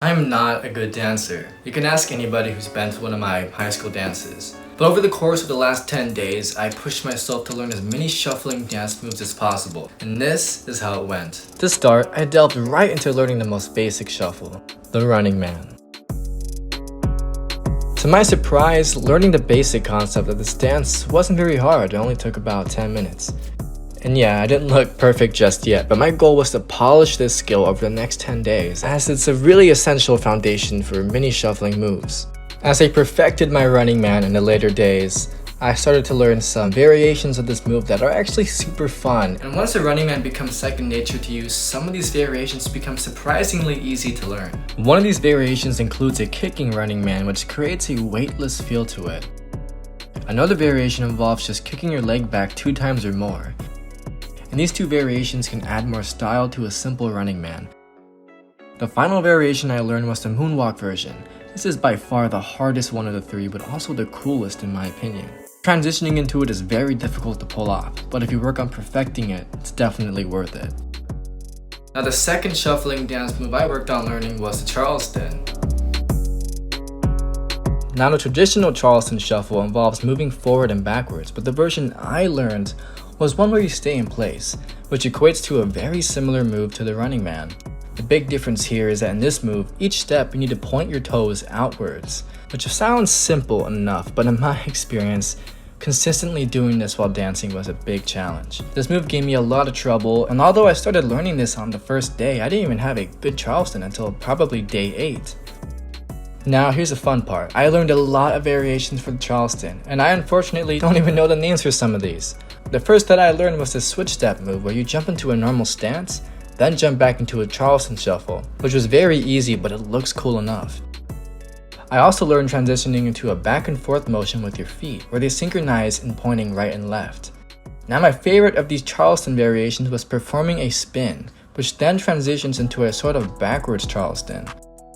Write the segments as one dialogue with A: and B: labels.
A: I'm not a good dancer. You can ask anybody who's been to one of my high school dances. But over the course of the last 10 days, I pushed myself to learn as many shuffling dance moves as possible. And this is how it went. To start, I delved right into learning the most basic shuffle, the running man. To my surprise, learning the basic concept of this dance wasn't very hard. It only took about 10 minutes. And yeah, I didn't look perfect just yet, but my goal was to polish this skill over the next 10 days, as it's a really essential foundation for many shuffling moves. As I perfected my running man in the later days, I started to learn some variations of this move that are actually super fun. And once the running man becomes second nature to you, some of these variations become surprisingly easy to learn. One of these variations includes a kicking running man, which creates a weightless feel to it. Another variation involves just kicking your leg back 2 times or more. And these 2 variations can add more style to a simple running man. The final variation I learned was the moonwalk version. This is by far the hardest one of the 3, but also the coolest in my opinion. Transitioning into it is very difficult to pull off, but if you work on perfecting it, it's definitely worth it. Now the second shuffling dance move I worked on learning was the Charleston. Now the traditional Charleston shuffle involves moving forward and backwards, but the version I learned was one where you stay in place, which equates to a very similar move to the running man. The big difference here is that in this move, each step you need to point your toes outwards, which sounds simple enough, but in my experience, consistently doing this while dancing was a big challenge. This move gave me a lot of trouble, and although I started learning this on the first day, I didn't even have a good Charleston until probably day 8. Now here's the fun part. I learned a lot of variations for the Charleston, and I unfortunately don't even know the names for some of these. The first that I learned was the switch step move, where you jump into a normal stance, then jump back into a Charleston shuffle, which was very easy, but it looks cool enough. I also learned transitioning into a back and forth motion with your feet, where they synchronize in pointing right and left. Now my favorite of these Charleston variations was performing a spin, which then transitions into a sort of backwards Charleston,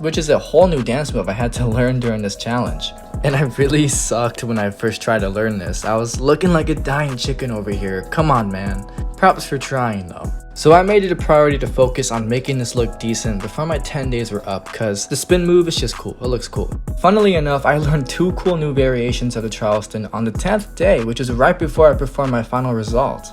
A: which is a whole new dance move I had to learn during this challenge. And I really sucked when I first tried to learn this. I was looking like a dying chicken over here. Come on, man. Props for trying though. So I made it a priority to focus on making this look decent before my 10 days were up, cause the spin move is just cool. It looks cool. Funnily enough, I learned 2 cool new variations of the Charleston on the 10th day, which is right before I performed my final result.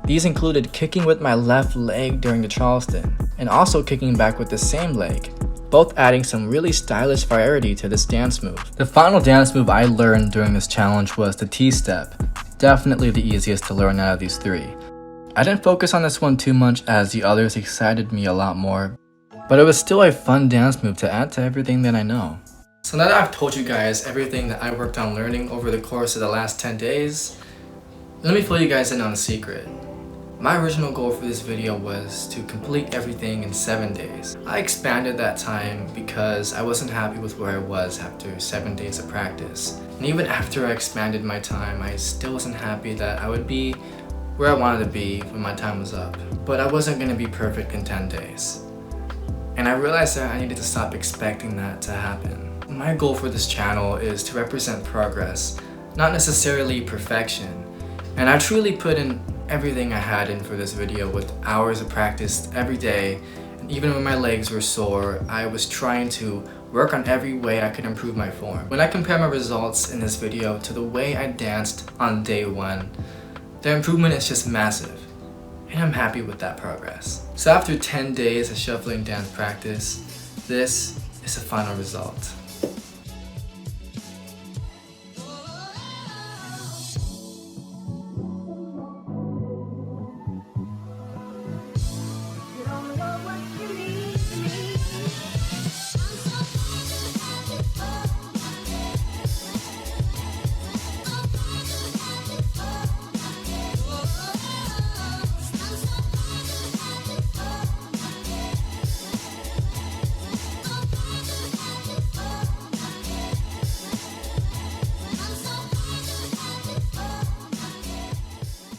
A: These included kicking with my left leg during the Charleston, and also kicking back with the same leg, both adding some really stylish variety to this dance move. The final dance move I learned during this challenge was the T-step, definitely the easiest to learn out of these 3. I didn't focus on this one too much as the others excited me a lot more, but it was still a fun dance move to add to everything that I know. So now that I've told you guys everything that I worked on learning over the course of the last 10 days, let me fill you guys in on a secret. My original goal for this video was to complete everything in 7 days. I expanded that time because I wasn't happy with where I was after 7 days of practice. And even after I expanded my time, I still wasn't happy that I would be where I wanted to be when my time was up. But I wasn't going to be perfect in 10 days. And I realized that I needed to stop expecting that to happen. My goal for this channel is to represent progress, not necessarily perfection. And I truly put in everything I had in for this video with hours of practice every day, and even when my legs were sore, I was trying to work on every way I could improve my form. When I compare my results in this video to the way I danced on day 1, the improvement is just massive, and I'm happy with that progress. So after 10 days of shuffling dance practice, this is the final result.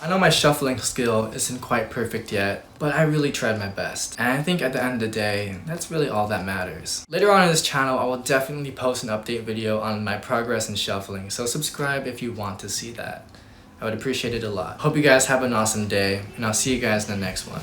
A: I know my shuffling skill isn't quite perfect yet, but I really tried my best. And I think at the end of the day, that's really all that matters. Later on in this channel, I will definitely post an update video on my progress in shuffling, so subscribe if you want to see that. I would appreciate it a lot. Hope you guys have an awesome day, and I'll see you guys in the next one.